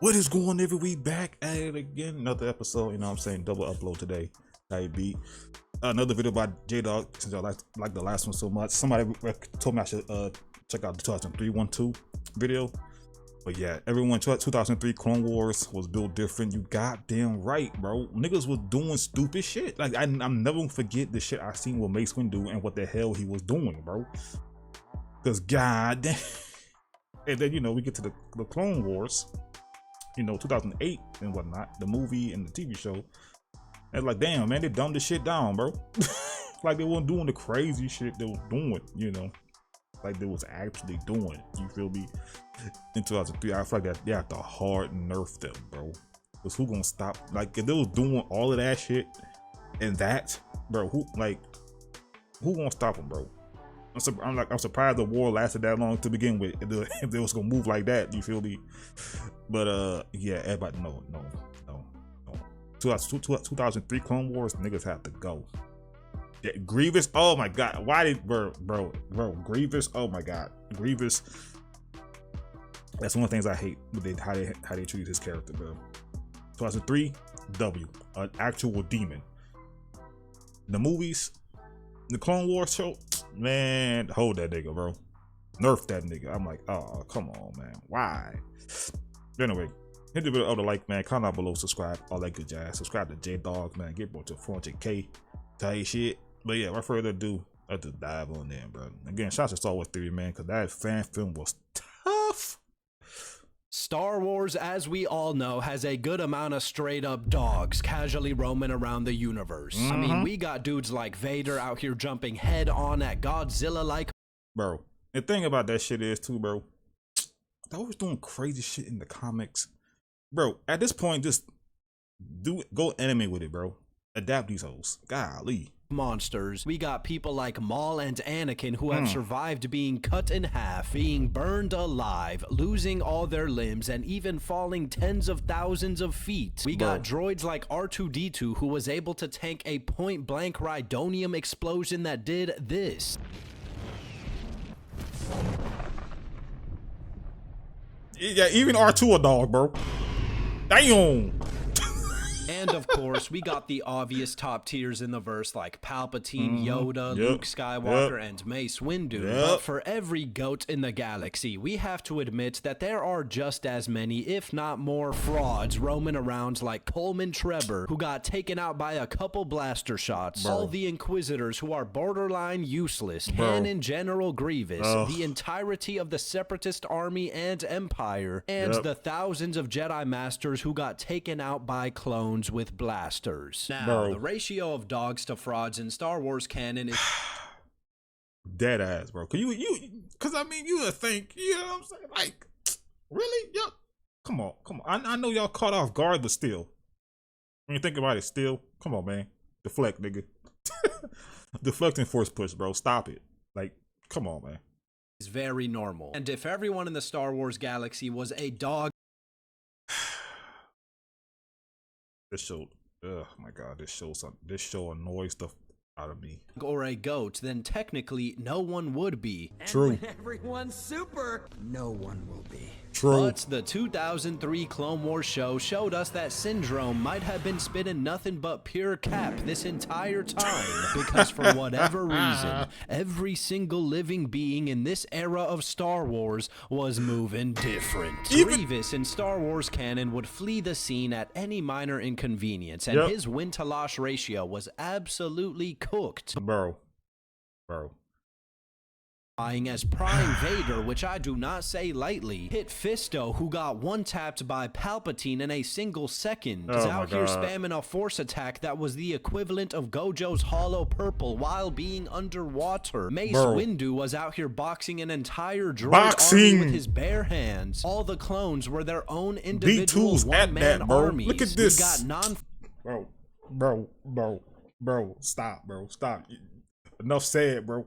What is going on, every week? Back at it again. Another episode, you know what I'm saying? Double upload today. I beat another video by JDAWG, since I like the last one so much. Somebody told me I should check out the 2003 1-2 video. But yeah, everyone, 2003 Clone Wars was built different. You goddamn right, bro. Niggas was doing stupid shit. Like, I'm never gonna forget the shit I seen with Mace Windu and what the hell he was doing, bro. Cause goddamn. And then, you know, we get to the Clone Wars, you know, 2008 and whatnot, the movie and the TV show. And like, damn, man, they dumbed this shit down, bro. Like, they weren't doing the crazy shit they were doing, you know, like they was actually doing. You feel me? In 2003, I feel like that they have to hard nerf them, bro. Cause who gonna stop? Like, if they was doing all of that shit and that, bro, who gonna stop them, bro? I'm surprised the war lasted that long to begin with. If they was gonna move like that, you feel me? But yeah, everybody, no. 2003 Clone Wars, niggas have to go. Yeah, Grievous, oh my god, why did bro, Grievous, oh my god, Grievous. That's one of the things I hate with how they treat his character, bro. 2003 W, an actual demon. The movies, the Clone Wars show, man, hold that nigga, bro. Nerf that nigga. I'm like, oh, come on, man. Why? Anyway, hit the video of the like, man. Comment down below, subscribe, all that good jazz. Subscribe to JDAWG, man. Get more to 400K type shit. But yeah, without further ado, let's just dive on in, bro. Again, shout out to Star Wars Theory, man, because that fan film was tough. Star Wars, as we all know, has a good amount of straight up dogs casually roaming around the universe. I mean, we got dudes like Vader out here jumping head on at Godzilla like. Bro, the thing about that shit is too, bro, they always doing crazy shit in the comics. Bro, at this point, just go anime with it, bro. Adapt these hoes. Golly. Monsters. We got people like Maul and Anakin who have survived being cut in half, being burned alive, losing all their limbs, and even falling tens of thousands of feet. We got droids like R2-D2 who was able to tank a point-blank rhydonium explosion that did this. Yeah, even R2 a dog, bro. Damn. And of course, we got the obvious top tiers in the verse like Palpatine, Yoda, Luke Skywalker, and Mace Windu. But for every goat in the galaxy, we have to admit that there are just as many, if not more, frauds roaming around like Coleman Trebor, who got taken out by a couple blaster shots, all the Inquisitors who are borderline useless, Canon General Grievous, the entirety of the Separatist army and empire, and the thousands of Jedi Masters who got taken out by clones with blasters. Now, the ratio of dogs to frauds in Star Wars canon is dead ass, bro. Cause I mean, you would think, you know what I'm saying? Like, really? Yo, come on. I know y'all caught off guard, but still, when you think about it, still, come on, man. Deflect, nigga. Deflect and force push, bro. Stop it. Like, come on, man. It's very normal. And if everyone in the Star Wars galaxy was a dog, this show, oh my god, this show annoys the out of me. Or a goat, then technically no one would be. True. And when everyone's super, no one will be. True. But the 2003 Clone Wars show showed us that Syndrome might have been spitting nothing but pure cap this entire time. Because for whatever reason, every single living being in this era of Star Wars was moving different. Grievous in Star Wars canon would flee the scene at any minor inconvenience, and his win-to-loss ratio was absolutely cooked. Bro. As Prime Vader, which I do not say lightly, hit Fisto, who got one-tapped by Palpatine in a single second. He's out here spamming a force attack that was the equivalent of Gojo's Hollow Purple while being underwater. Mace Windu was out here boxing an entire droid army with his bare hands. All the clones were their own individual one-man armies. Look at this. We got Bro, stop, bro. Stop. Enough said, bro.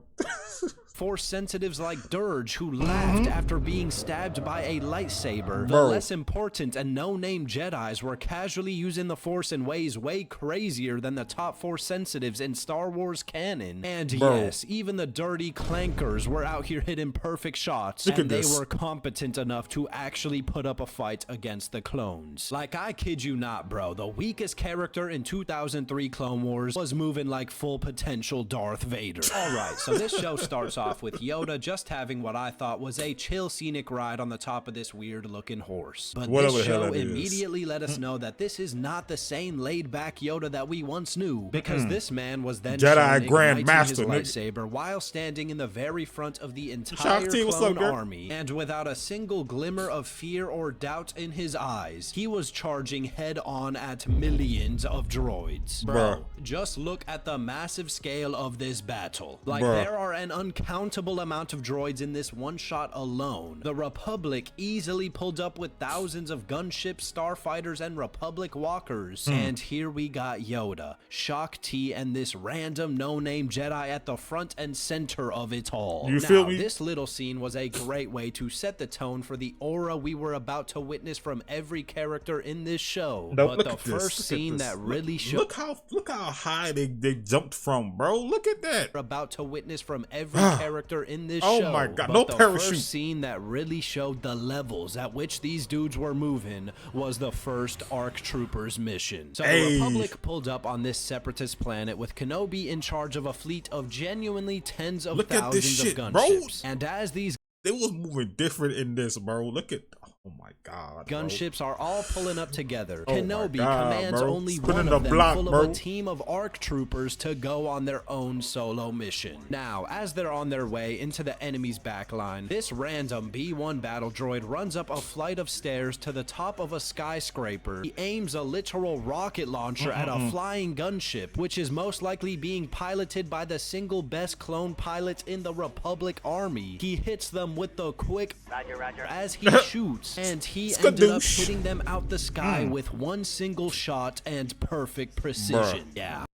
Force sensitives like Durge, who laughed after being stabbed by a lightsaber. The less important and no-name Jedis were casually using the Force in ways way crazier than the top Force sensitives in Star Wars canon. And yes, even the dirty clankers were out here hitting perfect shots, and they were competent enough to actually put up a fight against the clones. Like, I kid you not, bro, the weakest character in 2003 Clone Wars was moving like full potential Darth Vader. Alright, so this show starts off with Yoda just having what I thought was a chill scenic ride on the top of this weird looking horse. But this show immediately let us know that this is not the same laid back Yoda that we once knew, because this man was then Jedi Grand Master his lightsaber while standing in the very front of the entire clone army, and without a single glimmer of fear or doubt in his eyes, he was charging head on at millions of droids. Bro, just look at the massive scale of this battle. Like, there are an uncountable amount of droids in this one shot alone. The Republic easily pulled up with thousands of gunships, starfighters, and Republic walkers. And here we got Yoda, Shaak Ti, and this random no-name Jedi at the front and center of it all. You feel me? This little scene was a great way to set the tone for the aura we were about to witness from every character in this show. But the first scene that really showed— Look how high they jumped from, bro. Look at that. About to witness from every character in this show. Oh my god, but no the parachute. First scene that really showed the levels at which these dudes were moving was the first ARC Troopers mission. So the Republic pulled up on this separatist planet with Kenobi in charge of a fleet of genuinely tens of thousands of gunships. And as these— they was moving different in this, bro. Look at— oh my god, gunships are all pulling up together. Kenobi commands only one of them, full of a team of ARC troopers to go on their own solo mission. Now, as they're on their way into the enemy's backline, this random B-1 battle droid runs up a flight of stairs to the top of a skyscraper. He aims a literal rocket launcher at a flying gunship, which is most likely being piloted by the single best clone pilot in the Republic Army. He hits them with the quick Roger as he shoots. And he ended up hitting them out the sky with one single shot and perfect precision. Yeah.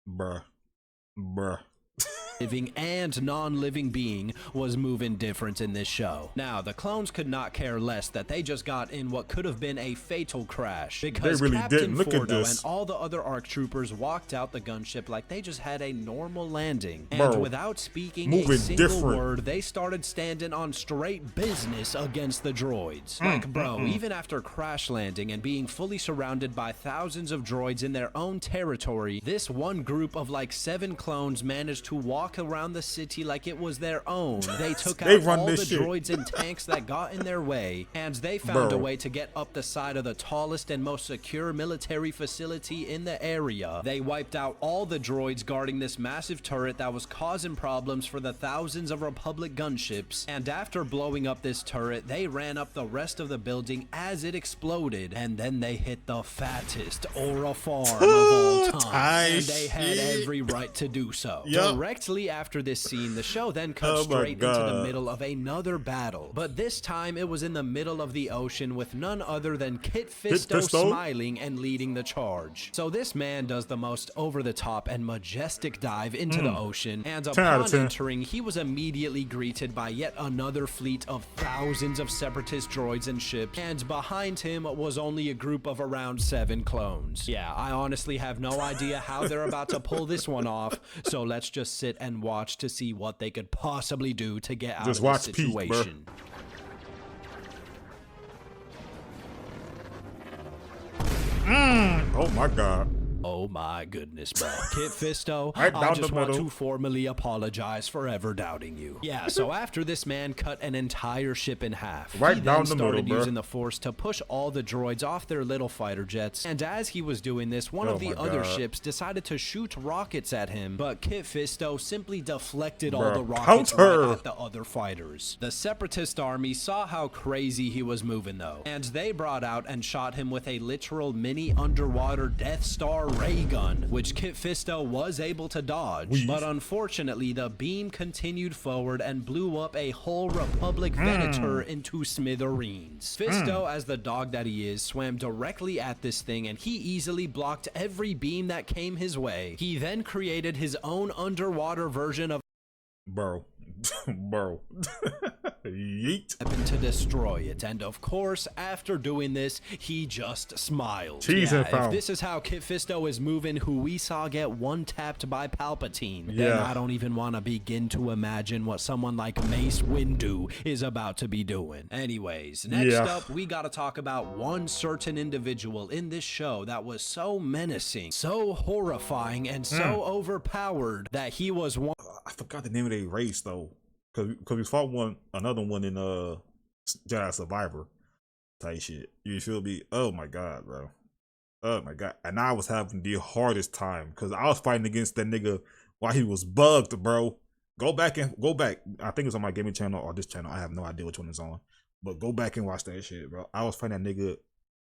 Bruh. Living and non-living being was moving different in this show. Now, the clones could not care less that they just got in what could have been a fatal crash, because Captain Fordo and all the other ARC troopers walked out the gunship like they just had a normal landing. And without speaking a single word, they started standing on straight business against the droids. Like, bro, even after crash landing and being fully surrounded by thousands of droids in their own territory, this one group of like 7 clones managed to walk around the city like it was their own. They took out all the droids and tanks that got in their way, and they found a way to get up the side of the tallest and most secure military facility in the area. They wiped out all the droids guarding this massive turret that was causing problems for the thousands of Republic gunships, and after blowing up this turret, they ran up the rest of the building as it exploded, and then they hit the fattest aura farm of all time, and they had every right to do so. Directly after this scene, the show then cut straight into the middle of another battle, but this time it was in the middle of the ocean with none other than Kit Fisto smiling and leading the charge. So this man does the most over-the-top and majestic dive into the ocean, and upon entering, he was immediately greeted by yet another fleet of thousands of separatist droids and ships, and behind him was only a group of around 7 clones. Yeah, I honestly have no idea how they're about to pull this one off, so let's just sit and watch to see what they could possibly do to get out of this situation. Oh my god. Oh my goodness, bro. Kit Fisto, I just want to formally apologize for ever doubting you. Yeah, so after this man cut an entire ship in half, he then started using the Force to push all the droids off their little fighter jets, and as he was doing this, one of the other ships decided to shoot rockets at him, but Kit Fisto simply deflected all the rockets right at the other fighters. The Separatist army saw how crazy he was moving though, and they brought out and shot him with a literal mini underwater Death Star ray gun, which Kit Fisto was able to dodge, but unfortunately the beam continued forward and blew up a whole Republic Venator into smithereens. Fisto, as the dog that he is, swam directly at this thing, and he easily blocked every beam that came his way. He then created his own underwater version of— bro, Bro. Yeet. To destroy it, and of course, after doing this, he just smiled. If this is how Kit Fisto is moving, who we saw get one-tapped by Palpatine, then I don't even want to begin to imagine what someone like Mace Windu is about to be doing. Anyways, next up, we gotta talk about one certain individual in this show that was so menacing, so horrifying, and so overpowered that he was one. I forgot the name of their race though, cause we fought another one in Jedi Survivor type shit. You feel me? Oh my god, bro. Oh my god. And I was having the hardest time because I was fighting against that nigga while he was bugged, bro. Go back. I think it's on my gaming channel or this channel. I have no idea which one is on. But go back and watch that shit, bro. I was fighting that nigga,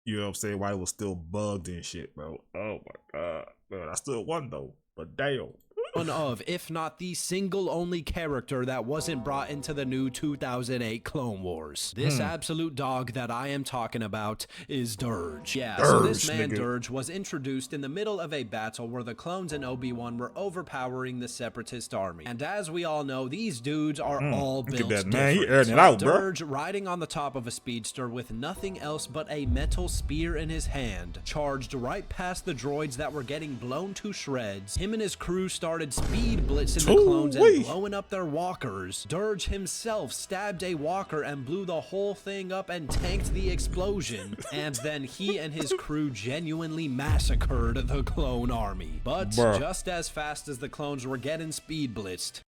you know what I'm saying, while he was still bugged and shit, bro. Oh my god. Bro, I still won though. But damn. One of, if not the single only character that wasn't brought into the new 2008 Clone Wars. This absolute dog that I am talking about is Durge. So this man, Durge, was introduced in the middle of a battle where the clones and Obi-Wan were overpowering the Separatist army. And as we all know, these dudes are all built different. Man, he airing it out, bro. Durge, riding on the top of a speedster with nothing else but a metal spear in his hand, charged right past the droids that were getting blown to shreds. Him and his crew started speed blitzing the clones and blowing up their walkers. Durge himself stabbed a walker and blew the whole thing up and tanked the explosion. And then he and his crew genuinely massacred the clone army. But just as fast as the clones were getting speed blitzed,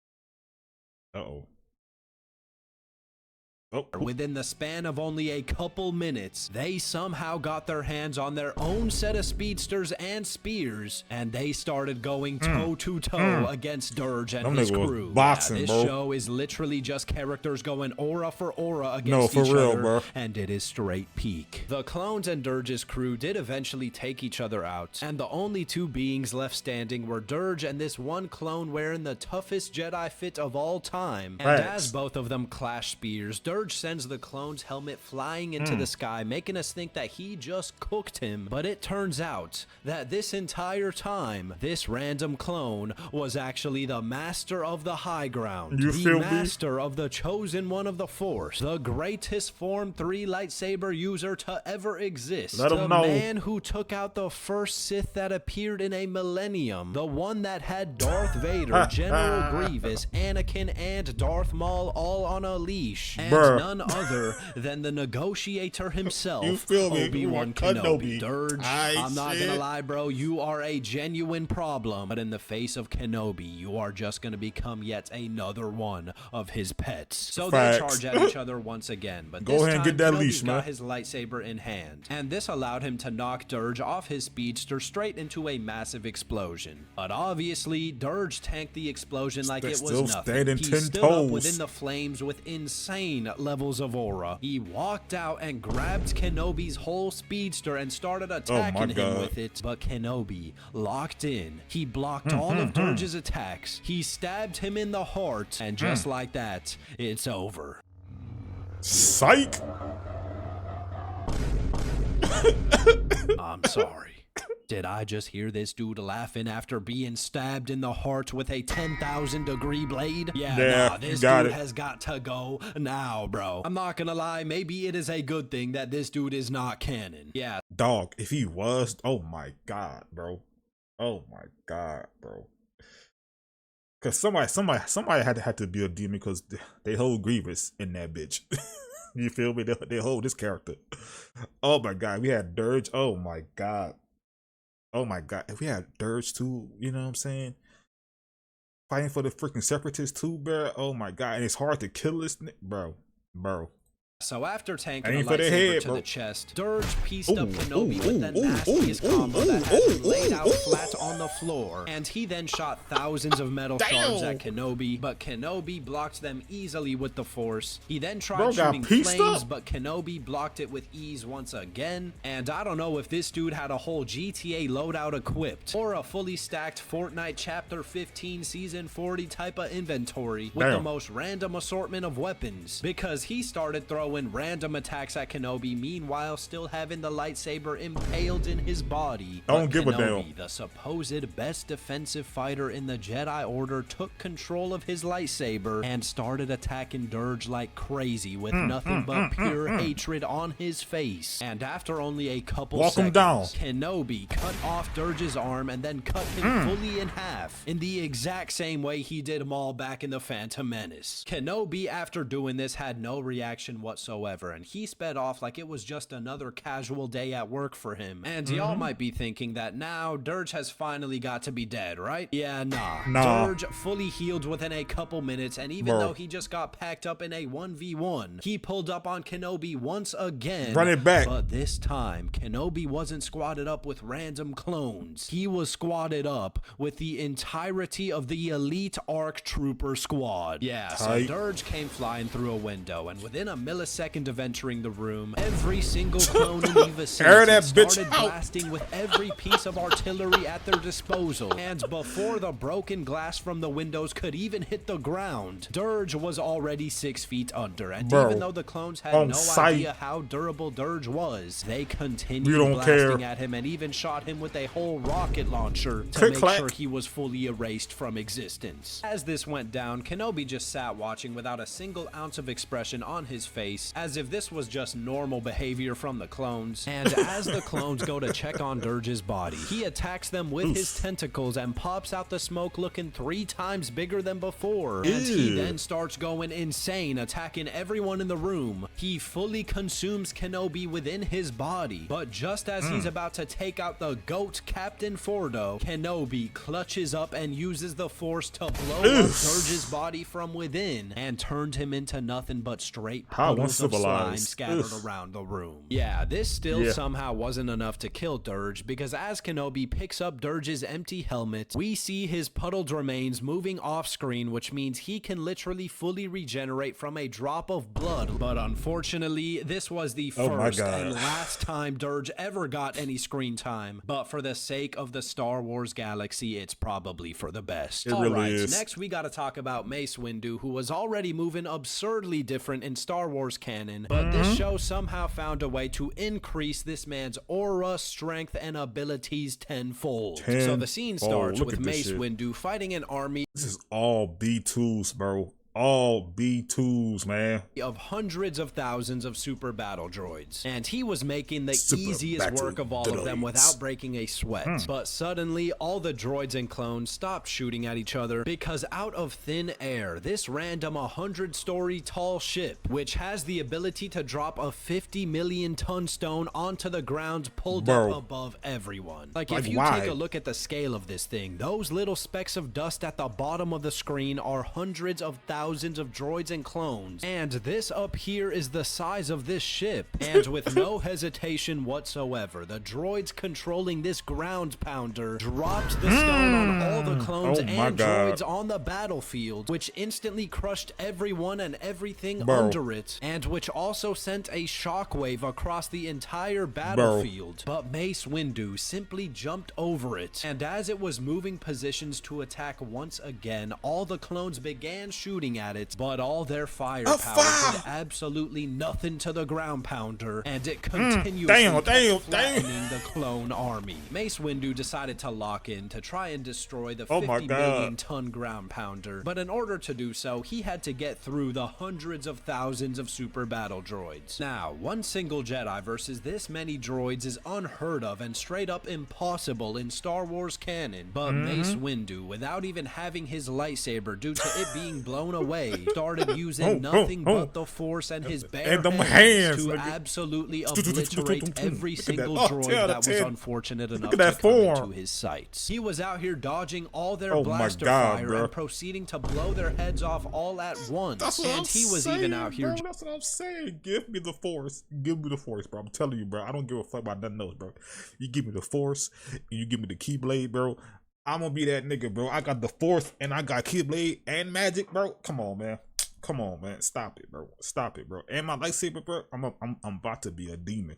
within the span of only a couple minutes, they somehow got their hands on their own set of speedsters and spears, and they started going toe-to-toe against Durge and his crew. Boxing, this show is literally just characters going aura for aura against each other, bro. And it is straight peak. The clones and Durge's crew did eventually take each other out, and the only two beings left standing were Durge and this one clone wearing the toughest Jedi fit of all time. And as both of them clash spears, Durge sends the clone's helmet flying into the sky, making us think that he just cooked him. But it turns out that this entire time, this random clone was actually the master of the high ground, the master of the chosen one of the Force, the greatest Form 3 lightsaber user to ever exist, the man who took out the first Sith that appeared in a millennium, the one that had Darth Vader, General Grievous, Anakin, and Darth Maul all on a leash, and none other than the negotiator himself, Obi-Wan Kenobi. Durge, I'm not gonna lie, bro, you are a genuine problem, but in the face of Kenobi, you are just gonna become yet another one of his pets. So they charge at each other once again, but this time Kenobi's got his lightsaber in hand, and this allowed him to knock Durge off his speedster straight into a massive explosion. But obviously, Durge tanked the explosion like it was nothing. He stood up within the flames with insane levels of aura. He walked out and grabbed Kenobi's whole speedster and started attacking him with it, but Kenobi locked in. He blocked all of Durge's attacks. He stabbed him in the heart, and just like that, it's over. Psych! I'm sorry. Did I just hear this dude laughing after being stabbed in the heart with a 10,000 degree blade? Yeah, this dude has got to go now, bro. I'm not gonna lie, maybe it is a good thing that this dude is not canon. Yeah. Dog, if he was, oh my god, bro. Oh my god, bro. Cause somebody had to be a demon because they hold Grievous in that bitch. You feel me? They hold this character. Oh my god, we had Durge. Oh my god. Oh my god, if we had Durge too, you know what I'm saying? Fighting for the freaking Separatists too, bro. Oh my god, and it's hard to kill this, bro. So after tanking a lightsaber to the chest, Durge pieced up Kenobi with the nastiest combo that had him laid out flat on the floor, and he then shot thousands of metal shards at Kenobi, but Kenobi blocked them easily with the Force. He then tried shooting flames, but Kenobi blocked it with ease once again, and I don't know if this dude had a whole GTA loadout equipped, or a fully stacked Fortnite Chapter 15 Season 40 type of inventory with the most random assortment of weapons, because he started throwing throwing random attacks at Kenobi, meanwhile still having the lightsaber impaled in his body. Don't give a Kenobi, damn. the supposed best defensive fighter in the Jedi Order, took control of his lightsaber and started attacking Durge like crazy with nothing but pure hatred on his face. And after only a couple seconds, Kenobi cut off Durge's arm and then cut him fully in half in the exact same way he did Maul back in the Phantom Menace. Kenobi, after doing this, had no reaction whatsoever, and he sped off like it was just another casual day at work for him. And y'all might be thinking that now Durge has finally got to be dead, right? Yeah, nah. Durge fully healed within a couple minutes, and even though he just got packed up in a 1v1, he pulled up on Kenobi once again. Run it back. But this time, Kenobi wasn't squatted up with random clones. He was squatted up with the entirety of the elite ARC Trooper squad. Yeah, so Durge came flying through a window, and within a millisecond of entering the room, every single clone in the vicinity started blasting with every piece of artillery at their disposal. And before the broken glass from the windows could even hit the ground, Durge was already 6 feet under. And even though the clones had no idea how durable Durge was, they continued blasting at him and even shot him with a whole rocket launcher to make sure he was fully erased from existence. As this went down, Kenobi just sat watching without a single ounce of expression on his face, as if this was just normal behavior from the clones. And as the clones go to check on Durge's body, he attacks them with his tentacles and pops out the smoke looking 3 times bigger than before. And he then starts going insane, attacking everyone in the room. He fully consumes Kenobi within his body, but just as he's about to take out the GOAT Captain Fordo, Kenobi clutches up and uses the Force to blow up Durge's body from within and turned him into nothing but straight puddles of slime scattered around the room. Yeah, this still somehow wasn't enough to kill Durge, because as Kenobi picks up Durge's empty helmet, we see his puddled remains moving off screen, which means he can literally fully regenerate from a drop of blood. But unfortunately, this was the first and last time Durge ever got any screen time. But for the sake of the Star Wars galaxy, it's probably for the best. Alright, next we gotta talk about Mace Windu, who was already moving absurdly different in Star Wars canon, but this show somehow found a way to increase this man's aura, strength, and abilities tenfold. So the scene starts with Mace Windu fighting an army. This is all B2s, bro. All B2s, man. Of hundreds of thousands of super battle droids. And he was making the easiest work of all of them without breaking a sweat. But suddenly, all the droids and clones stopped shooting at each other, because out of thin air, this random 100-story tall ship, which has the ability to drop a 50 million ton stone onto the ground, pulled up above everyone. Like if you take a look at the scale of this thing, those little specks of dust at the bottom of the screen are hundreds of thousands of droids and clones, and this up here is the size of this ship. And with no hesitation whatsoever, the droids controlling this ground pounder dropped the stone on all the clones and droids on the battlefield, which instantly crushed everyone and everything under it, and which also sent a shockwave across the entire battlefield. But Mace Windu simply jumped over it, and as it was moving positions to attack once again, all the clones began shooting at it, but all their firepower did absolutely nothing to the ground pounder, and it continuously flattening the clone army. Mace Windu decided to lock in to try and destroy the 50 million ton ground pounder, but in order to do so, he had to get through the hundreds of thousands of super battle droids. Now, one single Jedi versus this many droids is unheard of and straight up impossible in Star Wars canon, but Mace Windu, without even having his lightsaber due to it being blown away, started using nothing but the Force and his bare hands to absolutely obliterate every single droid that was unfortunate enough to come into his sights. He was out here dodging all their blaster fire and proceeding to blow their heads off all at once. And he was even out here. That's what I'm saying. Give me the Force. Give me the Force, bro. I'm telling you, bro. I don't give a fuck about nothing else, bro. You give me the Force and you give me the Keyblade, bro. I'm gonna be that nigga, bro. I got the Force and I got Keyblade and magic, bro. Come on, man. Come on, man. Stop it, bro. Stop it, bro. And my lightsaber, bro. I'm about to be a demon.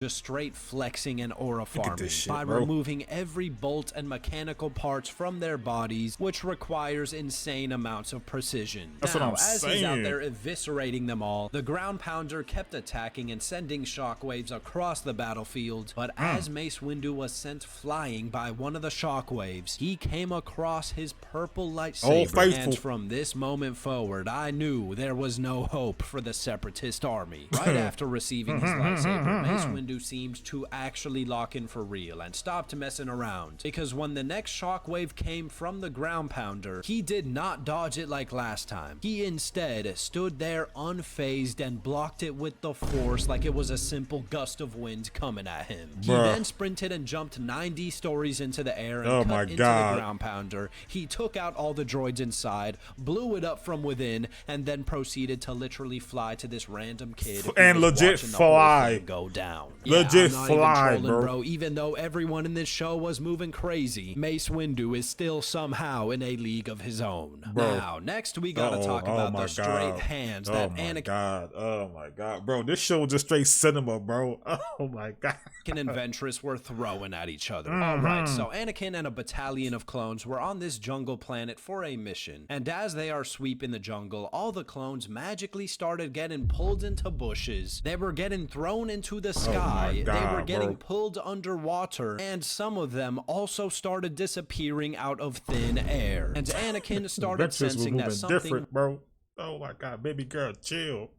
just straight flexing and aura farming shit, by bro. removing every bolt and mechanical parts from their bodies, which requires insane amounts of precision. That's now, what I'm as saying. he's out there eviscerating them all, the ground pounder kept attacking and sending shockwaves across the battlefield, but as Mace Windu was sent flying by one of the shockwaves, he came across his purple lightsaber, and from this moment forward, I knew there was no hope for the Separatist army. Right after receiving his lightsaber, Mace Windu seemed to actually lock in for real and stopped messing around, because when the next shockwave came from the ground pounder, he did not dodge it like last time. He instead stood there unfazed and blocked it with the force like it was a simple gust of wind coming at him. He then sprinted and jumped 90 stories into the air and cut into the ground pounder. He took out all the droids inside, blew it up from within, and then proceeded to literally fly to this random kid and legit fly. Go down. Legit yeah, I'm not fly, even trolling, bro. Even though everyone in this show was moving crazy, Mace Windu is still somehow in a league of his own. Bro. Now, next we gotta talk about the straight hands that Anakin. Oh my god, bro! This show was just straight cinema, bro. Oh my god. Anakin and Ventress were throwing at each other. Alright, so Anakin and a battalion of clones were on this jungle planet for a mission, and as they are sweeping the jungle, all the clones magically started getting pulled into bushes. They were getting thrown into the sky. They were getting pulled underwater, and some of them also started disappearing out of thin air. And Anakin started sensing that something different, bro. Oh my god, baby girl, chill.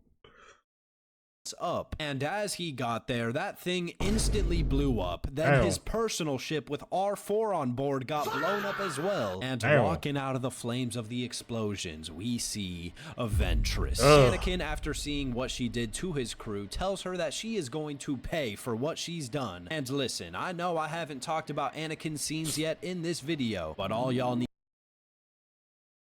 Up, and as he got there, that thing instantly blew up. Then his personal ship with R4 on board got blown up as well, and walking out of the flames of the explosions, we see a Ventress. Anakin, after seeing what she did to his crew, tells her that she is going to pay for what she's done. And listen, I know I haven't talked about Anakin's scenes yet in this video, but all y'all need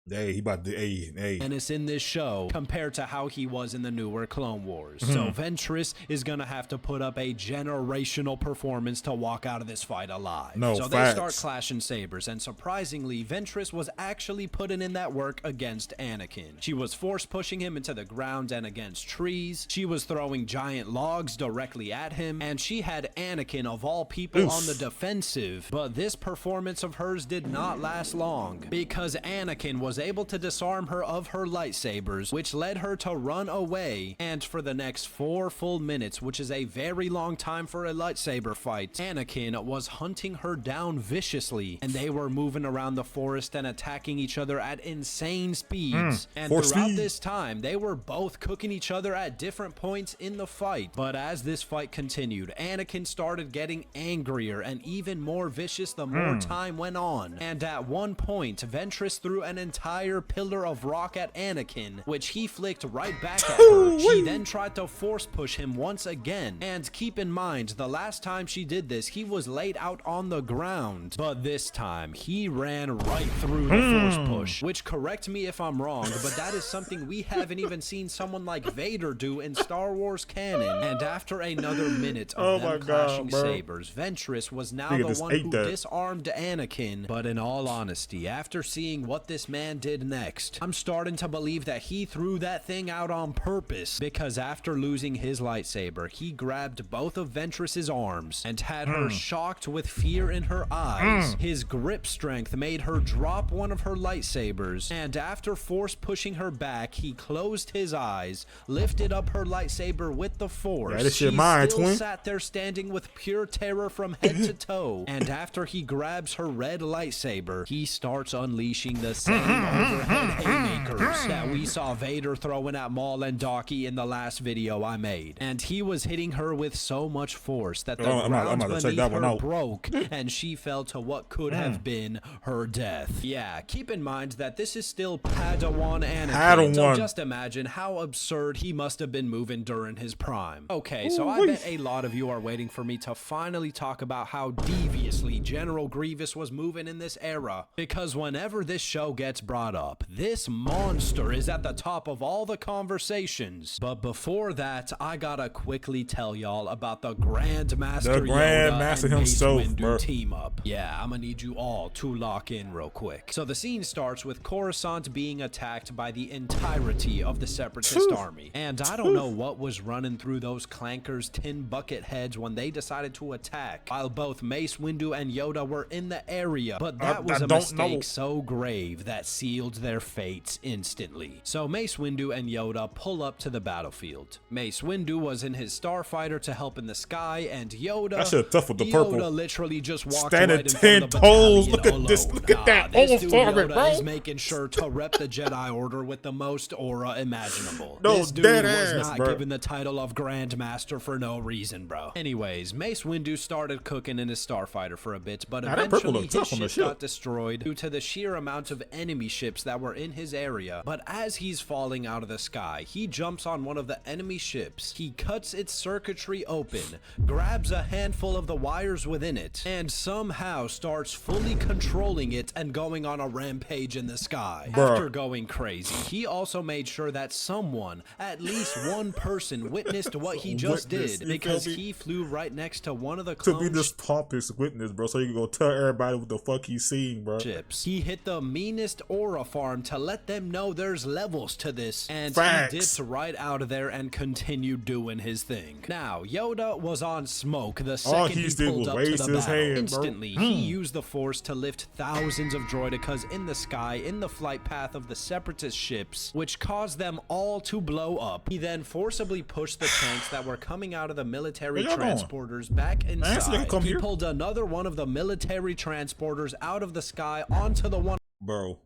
Hey, he about to menace in this show compared to how he was in the newer Clone Wars. So Ventress is gonna have to put up a generational performance to walk out of this fight alive. So they start clashing sabers, and surprisingly, Ventress was actually putting in that work against Anakin. She was force pushing him into the ground and against trees. She was throwing giant logs directly at him, and she had Anakin of all people on the defensive. But this performance of hers did not last long, because Anakin was able to disarm her of her lightsabers, which led her to run away. And for the next 4 full minutes, which is a very long time for a lightsaber fight, Anakin was hunting her down viciously, and they were moving around the forest and attacking each other at insane speeds. And throughout this time, they were both cooking each other at different points in the fight. But as this fight continued, Anakin started getting angrier and even more vicious the more time went on. And at one point, Ventress threw an entire pillar of rock at Anakin, which he flicked right back at her. She then tried to force push him once again. And keep in mind, the last time she did this, he was laid out on the ground. But this time, he ran right through the force push, which, correct me if I'm wrong, but that is something we haven't even seen someone like Vader do in Star Wars canon. And after another minute of them clashing sabers, Ventress was now the one who disarmed Anakin. But in all honesty, after seeing what this man did next, I'm starting to believe that he threw that thing out on purpose, because after losing his lightsaber, he grabbed both of Ventress's arms and had her shocked with fear in her eyes. His grip strength made her drop one of her lightsabers, and after force pushing her back, he closed his eyes, lifted up her lightsaber with the force. She still sat there standing with pure terror from head to toe, and after he grabs her red lightsaber, he starts unleashing the same overhead haymakers that we saw Vader throwing at Maul and Daki in the last video I made. And he was hitting her with so much force that the ground beneath her broke, and she fell to what could have been her death. Yeah, keep in mind that this is still Padawan Anakin, so just imagine how absurd he must have been moving during his prime. Okay, so I bet a lot of you are waiting for me to finally talk about how deviously General Grievous was moving in this era, because whenever this show gets brought up. This monster is at the top of all the conversations. But before that, I gotta quickly tell y'all about the Grandmaster Yoda and Mace Windu team up. Yeah, I'm gonna need you all to lock in real quick. So the scene starts with Coruscant being attacked by the entirety of the Separatist army. And I don't know what was running through those clankers' tin bucket heads when they decided to attack, while both Mace Windu and Yoda were in the area. But that was a mistake so grave that sealed their fates instantly. So Mace Windu and Yoda pull up to the battlefield. Mace Windu was in his starfighter to help in the sky, and Yoda literally just walked right in front of the battalion Look at alone. this, look at that. This dude Yoda is making sure to rep the Jedi Order with the most aura imaginable. This dude was not given the title of Grandmaster for no reason, bro. Anyways, Mace Windu started cooking in his starfighter for a bit, but eventually his ship got destroyed due to the sheer amount of enemy ships that were in his area. But as he's falling out of the sky, he jumps on one of the enemy ships. He cuts its circuitry open, grabs a handful of the wires within it, and somehow starts fully controlling it and going on a rampage in the sky. After going crazy, he also made sure that someone, at least one person, witnessed what he just did, because he flew right next to one of the clone to be this pompous witness, bro, so you can go tell everybody what the fuck he's seeing, bro. He hit the meanest aura farm to let them know there's levels to this, and he dipped right out of there and continued doing his thing. Now, Yoda was on smoke the second he pulled up to the battle. Instantly, he used the Force to lift thousands of droidicas in the sky in the flight path of the Separatist ships, which caused them all to blow up. He then forcibly pushed the tanks that were coming out of the military transporters back inside. He pulled another one of the military transporters out of the sky onto the one. Bro,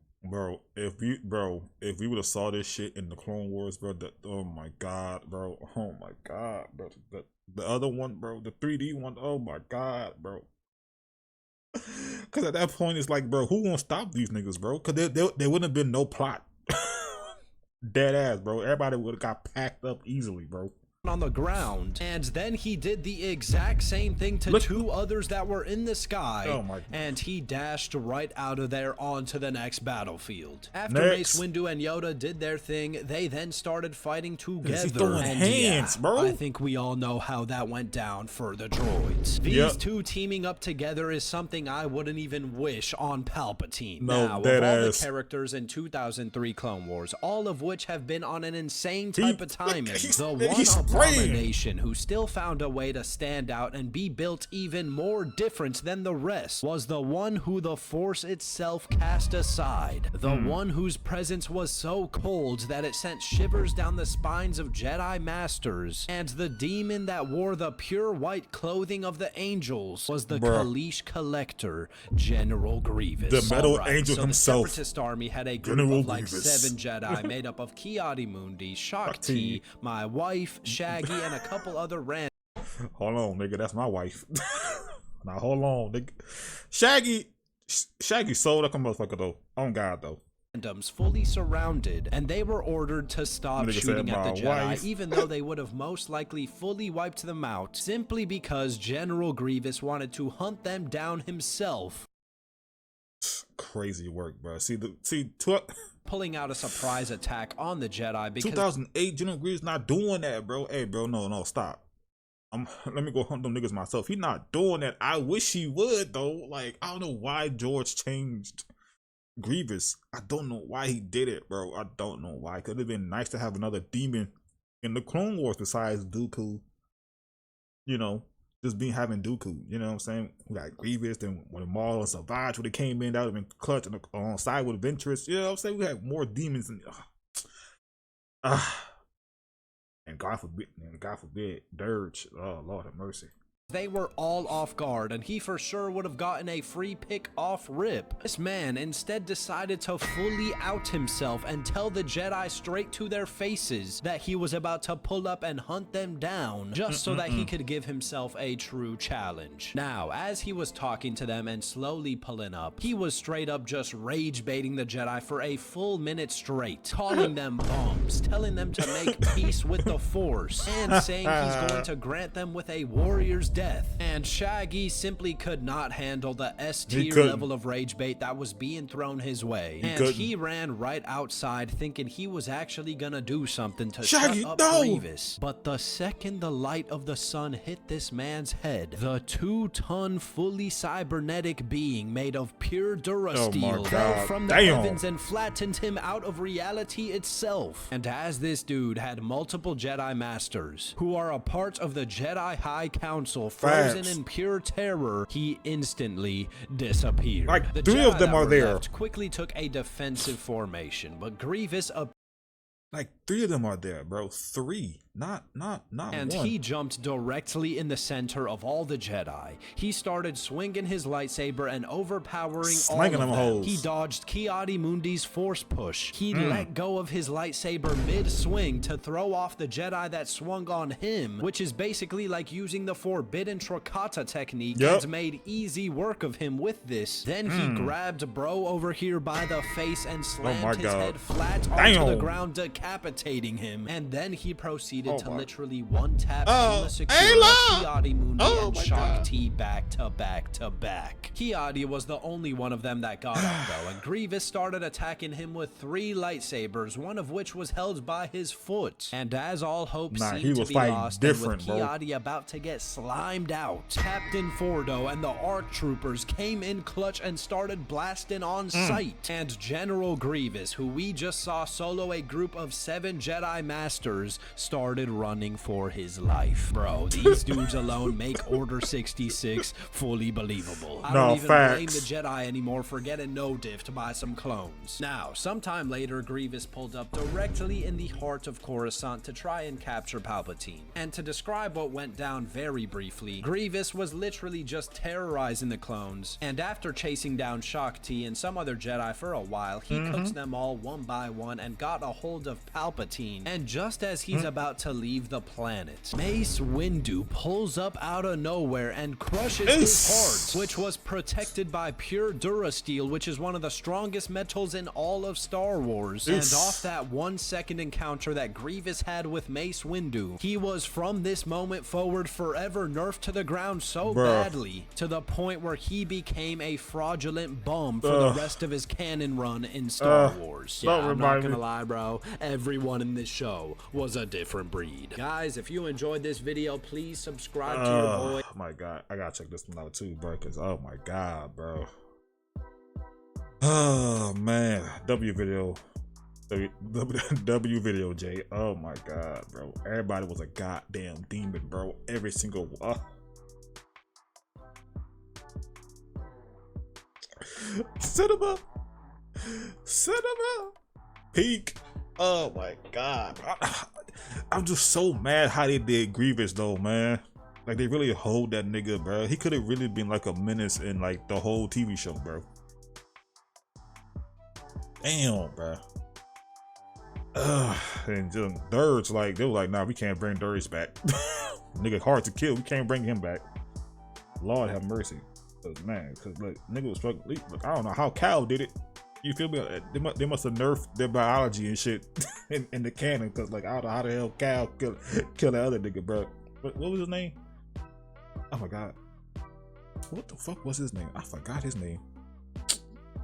if we would have saw this shit in the Clone Wars, bro, oh my god, bro, the other one, bro, the 3D one, oh my god, bro. Because at that point, it's like, bro, who won't stop these niggas, bro? Because there wouldn't have been no plot. Dead ass, bro. Everybody would have got packed up easily, bro. On the ground, and then he did the exact same thing to two others that were in the sky, and he dashed right out of there onto the next battlefield. After Mace Windu and Yoda did their thing, they then started fighting together, and bro. I think we all know how that went down for the droids. These two teaming up together is something I wouldn't even wish on Palpatine. Now, of all the characters in 2003 Clone Wars, all of which have been on an insane type of timing, the one abomination who still found a way to stand out and be built even more different than the rest was the one who the Force itself cast aside, the one whose presence was so cold that it sent shivers down the spines of Jedi Masters, and the demon that wore the pure white clothing of the angels was the Kaleesh Collector, General Grievous. The Metal Angel himself. The Separatist army had a group of like 7 Jedi made up of Ki-Adi-Mundi, Shakti, my wife, Shaggy, and a couple other random. Hold on, nigga, that's my wife. Now hold on, nigga. Shaggy sold like a motherfucker though. On God though. Randoms fully surrounded, and they were ordered to stop shooting at the Jedi, even though they would have most likely fully wiped them out, simply because General Grievous wanted to hunt them down himself. Crazy work, bro. Pulling out a surprise attack on the Jedi because 2008 General Grievous not doing that, bro. Hey, bro, no, stop. Let me go hunt them niggas myself. He not doing that. I wish he would though. Like, I don't know why George changed Grievous. I don't know why he did it, bro. I don't know why. Could have been nice to have another demon in the Clone Wars besides Dooku. You know, just having Dooku. You know what I'm saying? We got Grievous, then when Maul and Asajj would have came in, that would have been clutch on side with Ventress. You know what I'm saying? We had more demons than and God forbid, Durge. Oh, Lord have mercy. They were all off guard, and he for sure would have gotten a free pick off rip. This man instead decided to fully out himself and tell the Jedi straight to their faces that he was about to pull up and hunt them down, just so that he could give himself a true challenge. Now, as he was talking to them and slowly pulling up, he was straight up just rage baiting the Jedi for a full minute straight, calling them bums, telling them to make peace with the Force, and saying he's going to grant them with a warrior's death. And Shaggy simply could not handle the S-tier level of rage bait that was being thrown his way. He ran right outside thinking he was actually gonna do something to shut up Grievous. But the second the light of the sun hit this man's head, the 2-ton fully cybernetic being made of pure Durasteel fell from the heavens and flattened him out of reality itself. And as this dude had multiple Jedi Masters who are a part of the Jedi High Council frozen in pure terror, he instantly disappeared. Like the 3 of them are there. Quickly took a defensive formation, but Grievous like 3 of them are there, bro. 3, not and 1. He jumped directly in the center of all the Jedi. He started swinging his lightsaber and overpowering all of them. Holes. He dodged Ki-Adi-Mundi's force push. He let go of his lightsaber mid-swing to throw off the Jedi that swung on him, which is basically like using the forbidden Trokata technique, and made easy work of him with this. Then he grabbed bro over here by the face and slammed his head flat onto the ground, decapitating him. And then he proceeded to literally one-tap Ki-Adi-Mundi and Shock T back to back to back. Ki-Adi was the only one of them that got up though, and Grievous started attacking him with 3 lightsabers, one of which was held by his foot. And as all hope seemed to be lost, and with Ki-Adi about to get slimed out, Captain Fordo and the ARC troopers came in clutch and started blasting on sight. And General Grievous, who we just saw solo a group of 7 Jedi Masters, started running for his life. Bro, these dudes alone make Order 66 fully believable. I don't even blame the Jedi anymore for getting no-diffed by some clones. Now, sometime later, Grievous pulled up directly in the heart of Coruscant to try and capture Palpatine. And to describe what went down very briefly, Grievous was literally just terrorizing the clones, and after chasing down Shock T and some other Jedi for a while, he cooked them all one by one and got a hold of Palpatine. And just as he's about to leave the planet, Mace Windu pulls up out of nowhere and crushes his heart, which was protected by pure Durasteel, which is one of the strongest metals in all of Star Wars. And off that 1-second encounter that Grievous had with Mace Windu, he was from this moment forward forever nerfed to the ground so badly, to the point where he became a fraudulent bum for the rest of his canon run in Star Wars. Yeah, I'm not gonna lie, bro, everyone in this show was a different breed. Guys, if you enjoyed this video, please subscribe to your boy. Oh my god, I gotta check this one out too, bro, because oh my god, bro. Oh man, W video J. Oh my god, bro. Everybody was a goddamn demon, bro. Every single one. Cinema peak. Oh my god, I'm just so mad how they did Grievous though, man. Like they really hold that nigga, bro. He could have really been like a menace in like the whole TV show, bro. Damn, bro. And Durge, like they were like, nah, we can't bring Durge back. Nigga hard to kill, we can't bring him back. Lord have mercy. Cause man, cause like nigga was fucking. Look, I don't know how Cal did it. You feel me? They must have nerfed their biology and shit in the canon. Cause like I don't know how the hell Cal kill that other nigga, bro. What was his name? Oh my god. What the fuck was his name? I forgot his name.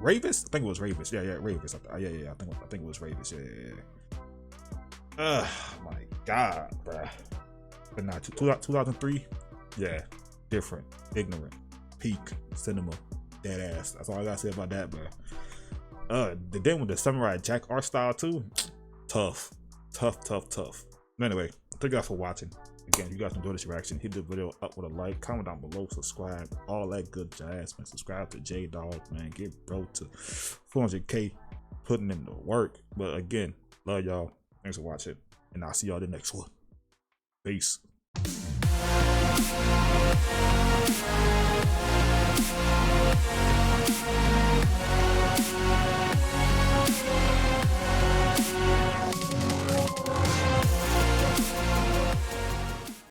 Ravis? I think it was Ravis. Yeah, Ravis. Yeah. I think it was Ravis. Yeah. My god, bruh. But not 2003. Yeah, different, ignorant, peak cinema, dead ass. That's all I gotta say about that, bruh. Then with the Samurai Jack art style too, tough. Anyway, thank you guys for watching. Again, if you guys enjoyed this reaction, hit the video up with a like, comment down below, subscribe, all that good jazz, man. Subscribe to JDAWG, man. Get bro to 400K, putting in the work. But again, love y'all. Thanks for watching, and I'll see y'all the next one. Peace.